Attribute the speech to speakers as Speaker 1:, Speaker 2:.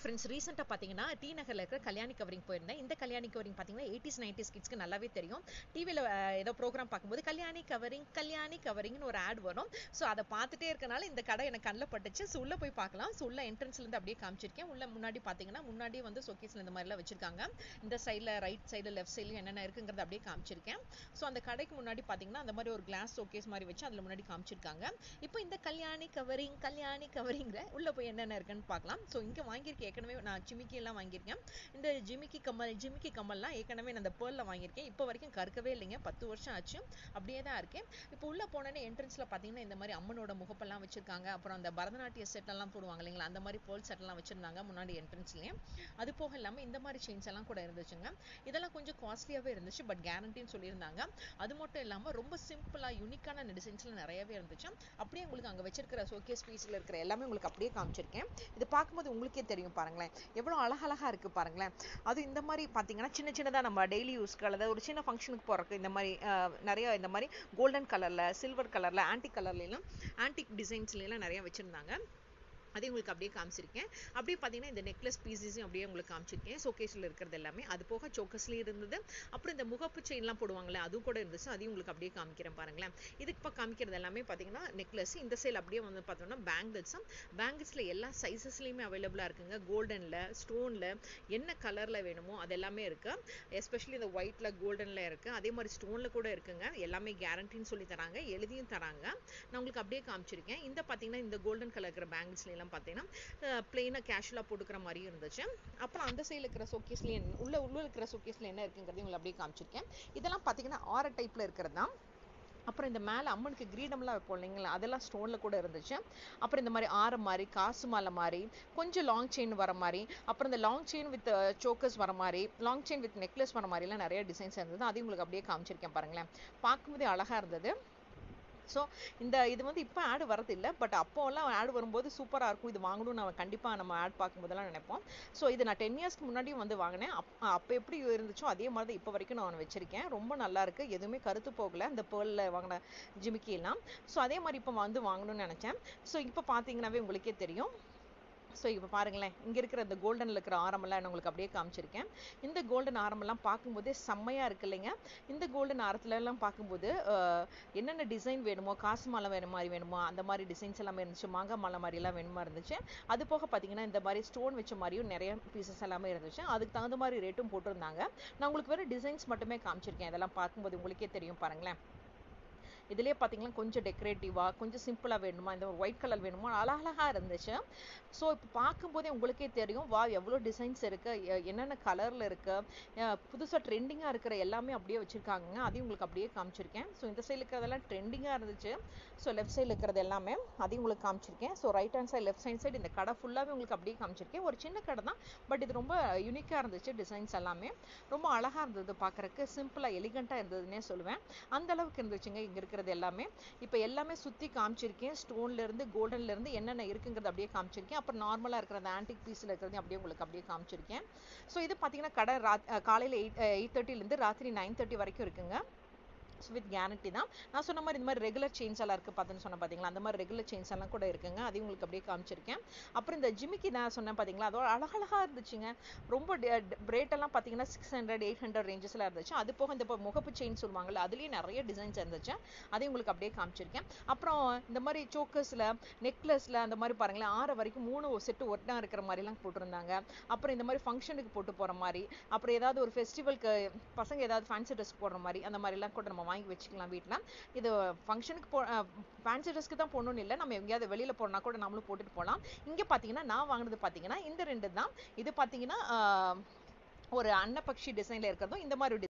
Speaker 1: Friends ரீசெண்டாக பார்த்தீங்கன்னா D நகரில் இருக்கிற கல்யாணி கவரிங் போயிருந்தேன். இந்த கல்யாணி கவரிங் பார்த்தீங்கன்னா 80s 90s கிட்ஸ்க்கு நல்லாவே தெரியும். டிவியில் ஏதோ ப்ரோக்ராம் பார்க்கும்போது கல்யாணி கவரிங்னு ஒரு ஆட் வரும். ஸோ அதை பார்த்துட்டே இருக்கனால இந்த கடை எனக்கு கண்ணில் பட்டுச்சு. ஸோ உள்ளே போய் பார்க்கலாம். ஸோ உள்ள என்ட்ரன்ஸ்லேருந்து அப்படியே காமிச்சிருக்கேன். உள்ள முன்னாடி பார்த்தீங்கன்னா முன்னாடி வந்து ஷோகேஸில் இந்த மாதிரிலாம் வச்சிருக்காங்க. இந்த சைடில் ரைட் சைடு லெஃப்ட் சைடில் என்னென்ன இருக்குங்கிறத அப்படியே காமிச்சிருக்கேன். ஸோ அந்த கடைக்கு முன்னாடி பார்த்தீங்கன்னா அந்த மாதிரி ஒரு கிளாஸ் ஷோகேஸ் மாதிரி வச்சு அதில் முன்னாடி காமிச்சிருக்காங்க. இப்போ இந்த கல்யாணி கவரிங்கிற உள்ளே போய் என்னென்ன இருக்குன்னு பார்க்கலாம். ஸோ இங்கே வாங்கியிருக்கேன் ஏற்கனவே நான் ஜிமிக்கி எல்லாம் வாங்கியிருக்கேன். இந்த ஜிமிக்கி கம்மல்லாம் ஏற்கனவே நான் அந்த பேர்ல வாங்கியிருக்கேன். இப்போ வரைக்கும் கருக்கவே இல்லைங்க. 10 வருஷம் ஆச்சு, அப்படியே தான் இருக்கேன். இப்போ உள்ள போனோன்னே என்ட்ரன்ஸ்ல பார்த்தீங்கன்னா இந்த மாதிரி அம்மனோட முகப்பெல்லாம் வச்சிருக்காங்க. அப்புறம் அந்த பரதநாட்டிய செட் எல்லாம் போடுவாங்க இல்லைங்களா, அந்த மாதிரி பேர்ல் செட் எல்லாம் வச்சிருந்தாங்க முன்னாடி என்ட்ரன்ஸ்லயே. அது போக இல்லாமல் இந்த மாதிரி செயின்ஸ் எல்லாம் கூட இருந்துச்சுங்க. இதெல்லாம் கொஞ்சம் காஸ்ட்லியாவே இருந்துச்சு, பட் கேரண்டின்னு சொல்லியிருந்தாங்க. அது மட்டும் இல்லாமல் ரொம்ப சிம்பிளா யூனிக்கான டிசைன்ஸ்ல நிறையவே இருந்துச்சு. அப்படியே உங்களுக்கு அங்கே வச்சிருக்கிற ஷோகேஸ் பீஸ்ல இருக்கிற எல்லாமே உங்களுக்கு அப்படியே காமிச்சிருக்கேன். இது பார்க்கும்போது உங்களுக்கே தெரியும் பாருங்களேன், எவ்வளோ அழகழகா இருக்கு பாருங்களேன். அது இந்த மாதிரி பார்த்தீங்கன்னா சின்ன சின்னதாக நம்ம டெய்லி யூஸ்க்கு அல்லது ஒரு சின்ன ஃபங்க்ஷனுக்கு போகிறக்கு இந்த மாதிரி நிறைய இந்த மாதிரி கோல்டன் கலரில், சில்வர் கலரில், ஆன்டிக் கலர்லாம், ஆன்டிக் டிசைன்ஸ்லாம் நிறைய வச்சுருந்தாங்க. அதே உங்களுக்கு அப்படியே காமிச்சிருக்கேன். அப்படியே பார்த்தீங்கன்னா இந்த நெக்லஸ் பீசஸையும் அப்படியே உங்களுக்கு காமிச்சிருக்கேன். ஷோகேஸில் இருக்கிறது எல்லாமே. அது போக சோக்கஸ்லேயும் இருந்தது. அப்புறம் இந்த முகப்பு செயின்லாம் போடுவாங்களே அதுவும் கூட இருந்துச்சு. அதையும் உங்களுக்கு அப்படியே காமிக்கிறேன் பாருங்களேன். இதுக்கு இப்போ காமிக்கிறது எல்லாமே பார்த்தீங்கன்னா நெக்லஸ். இந்த சைடு அப்படியே வந்து பார்த்தோம்னா பேங்கிள்ஸில் எல்லா சைஸஸ்லையுமே அவைலபிளாக இருக்குங்க. கோல்டனில், ஸ்டோனில், என்ன கலரில் வேணுமோ அது எல்லாமே இருக்குது. எஸ்பெஷலி இந்த ஒயிட்டில், கோல்டனில் இருக்குது. அதே மாதிரி ஸ்டோனில் கூட இருக்குங்க. எல்லாமே கேரண்டின்னு சொல்லி தராங்க, எழுதியும் தராங்க. நான் உங்களுக்கு அப்படியே காமிச்சிருக்கேன். இந்த பார்த்தீங்கன்னா இந்த கோல்டன் கலர் இருக்கிற பேங்கிள்ஸ்ல பார்த்தீங்கன்னா பிளெயினாக கேஷுவலாக போட்டுக்கிற மாதிரி இருந்துச்சு. அப்புறம் அந்த சைடில் இருக்கிற ஷோகேஸ்லேயே உள்ள இருக்கிற ஷோகேஸில் என்ன இருக்குங்கிறதையும் உங்களுக்கு அப்படியே காமிச்சிருக்கேன். இதெல்லாம் பார்த்தீங்கன்னா ஆர டைப்பில் இருக்கிறது தான். அப்புறம் இந்த மேலே அம்மனுக்கு கிரீடம்லாம் வைப்போம் இல்லைங்களா, அதெல்லாம் ஸ்டோனில் கூட இருந்துச்சு. அப்புறம் இந்த மாதிரி ஆரம் மாதிரி, காசு மாலை மாதிரி, கொஞ்சம் லாங் செயின் வர மாதிரி, அப்புறம் இந்த லாங் செயின் வித் சோக்கர்ஸ் வர மாதிரி, லாங் செயின் வித் நெக்லஸ் வர மாதிரிலாம் நிறைய டிசைன்ஸ் இருந்தது. அதையும் உங்களுக்கு அப்படியே காமிச்சிருக்கேன் பாருங்களேன். பார்க்கும்போதே அழகாக இருந்தது. ஸோ இது வந்து இப்போ ஆடு வரதில்லை, பட் அப்போல்லாம் ஆடு வரும்போது சூப்பராக இருக்கும். இது வாங்கணும்னு நம்ம கண்டிப்பாக நம்ம ஆட் பார்க்கும்போதெல்லாம் நினைப்போம். ஸோ இது நான் 10 இயர்ஸ்க்கு முன்னாடியும் வந்து வாங்கினேன். அப்போ எப்படி இருந்துச்சோ அதே மாதிரி தான் இப்போ வரைக்கும் நான் வச்சிருக்கேன். ரொம்ப நல்லா இருக்கு, எதுவுமே கருத்து போகலை இந்த பேர்ல வாங்கின ஜிமிக்கிலாம். ஸோ அதே மாதிரி இப்போ வந்து வாங்கணும்னு நினச்சேன். ஸோ இப்போ பார்த்தீங்கன்னாவே உங்களுக்கே தெரியும். ஸோ இப்போ பாருங்களேன், இங்கே இருக்கிற இந்த கோல்டனில் இருக்கிற ஆரமெல்லாம் நான் உங்களுக்கு அப்படியே காமிச்சிருக்கேன். இந்த கோல்டன் ஆரமெல்லாம் பார்க்கும்போதே செம்மையாக இருக்கு இல்லைங்க. இந்த கோல்டன் ஆரத்துலலாம் பார்க்கும்போது என்னென்ன டிசைன் வேணுமோ, காசு மாலை மாதிரி வேணுமோ அந்த மாதிரி டிசைன்ஸ் எல்லாமே இருந்துச்சு. மாங்காய் மாலை மாதிரிலாம் வேணுமா இருந்துச்சு. அது போக பார்த்தீங்கன்னா இந்த மாதிரி ஸ்டோன் வச்ச மாதிரியும் நிறைய பீசஸ் எல்லாமே இருந்துச்சு. அதுக்கு தகுந்த மாதிரி ரேட்டும் போட்டிருந்தாங்க. நான் உங்களுக்கு வேறு டிசைன்ஸ் மட்டுமே காமிச்சிருக்கேன். இதெல்லாம் பார்க்கும்போது உங்களுக்கே தெரியும் பாருங்களேன். இதுலேயே பார்த்தீங்கன்னா கொஞ்சம் டெக்கரேட்டிவாக, கொஞ்சம் சிம்பிளாக வேணுமா, இந்த ஒரு ஒயிட் கலர் வேணுமா, அழகழகாக இருந்துச்சு. ஸோ இப்போ பார்க்கும்போதே உங்களுக்கே தெரியும், வா எவ்வளோ டிசைன்ஸ் இருக்குது, என்னென்ன கலரில் இருக்குது, புதுசாக ட்ரெண்டிங்காக இருக்கிற எல்லாமே அப்படியே வச்சுருக்காங்க. அதையும் உங்களுக்கு அப்படியே காமிச்சிருக்கேன். ஸோ இந்த சைடில் இருக்கிறதெல்லாம் ட்ரெண்டிங்காக இருந்துச்சு. ஸோ லெஃப்ட் சைடில் இருக்கிறது எல்லாமே அதையும் உங்களுக்கு காமிச்சிருக்கேன். So right hand side, left side இந்த கடை ஃபுல்லாகவே உங்களுக்கு அப்படியே காமிச்சிருக்கேன். ஒரு சின்ன கடை தான், பட் இது ரொம்ப யூனிக்காக இருந்துச்சு. டிசைன்ஸ் எல்லாமே ரொம்ப அழகாக இருந்தது, பார்க்குறக்கு சிம்பிளாக எலிகண்ட்டாக இருந்ததுன்னே சொல்லுவேன். அந்த அளவுக்கு இருந்துச்சுங்க இங்கே இருக்கிறது எல்லாமே. இப்போ எல்லாமே சுற்றி காமிச்சிருக்கேன். ஸ்டோன்லேருந்து, கோல்டன்லேருந்து என்னென்ன இருக்குங்கிறது அப்படியே காமிச்சிருக்கேன். அப்புறம் நார்மலாக இருக்கிற அந்த ஆன்டிக் பீஸில் இருக்கிறது அப்படியே உங்களுக்கு அப்படியே காமிச்சிருக்கேன். ஸோ இது பார்த்தீங்கன்னா கடை காலையில் 8:30லேருந்து ராத்திரி 9:30 வரைக்கும் இருக்குங்க. வித் கேரண்டி தான். நான் சொன்ன மாதிரி இந்த மாதிரி ரெகுலர் செயின்ஸ் எல்லாம் இருக்குது பார்த்துன்னு சொன்னேன் பார்த்தீங்களா, அந்த மாதிரி ரெகுலர் செயின்ஸ் எல்லாம் கூட இருக்குங்க. அதையும் உங்களுக்கு அப்படியே காமிச்சிருக்கேன். அப்புறம் இந்த ஜிமிக்கி நான் சொன்னேன் பார்த்தீங்களா, அதோட அழகழகாக இருந்துச்சுங்க. ரொம்ப ரேட்டெல்லாம் பார்த்தீங்கன்னா 600, 800 ரேஞ்சஸில் இருந்துச்சு. அது போக இந்த முகப்பு செயின் சொல்லுவாங்கள்ல, அதுலேயும் நிறைய டிசைன்ஸ் இருந்துச்சு. அதையும் உங்களுக்கு அப்படியே காமிச்சிருக்கேன். அப்புறம் இந்த மாதிரி சோக்கர்ஸில், நெக்லஸில் அந்த மாதிரி பாருங்களேன் 6 வரைக்கும் 3 செட்டு ஒட்டா இருக்கிற மாதிரிலாம் போட்டிருந்தாங்க. அப்புறம் இந்த மாதிரி ஃபங்க்ஷனுக்கு போட்டு போகிற மாதிரி, அப்புறம் ஏதாவது ஒரு ஃபெஸ்டிவலுக்கு பசங்க ஏதாவது ஃபேன்சி ட்ரெஸ் போடுற மாதிரி அந்த மாதிரிலாம் கூட நம்ம வாங்கி வச்சுக்கலாம் வீட்டில். இது ஃபங்க்ஷனுக்கு ஃபேன்சி ட்ரெஸ்க்கு தான் போடணும்னு இல்லை, நம்ம எங்கேயாவது வெளியில் போனால் கூட நம்மளும் போட்டுட்டு போகலாம். இங்கே பார்த்தீங்கன்னா நான் வாங்கினது பார்த்தீங்கன்னா இந்த 2 தான். இது பார்த்தீங்கன்னா ஒரு அன்னப்பக்ஷி டிசைனில் இருக்கிறதும், இந்த மாதிரி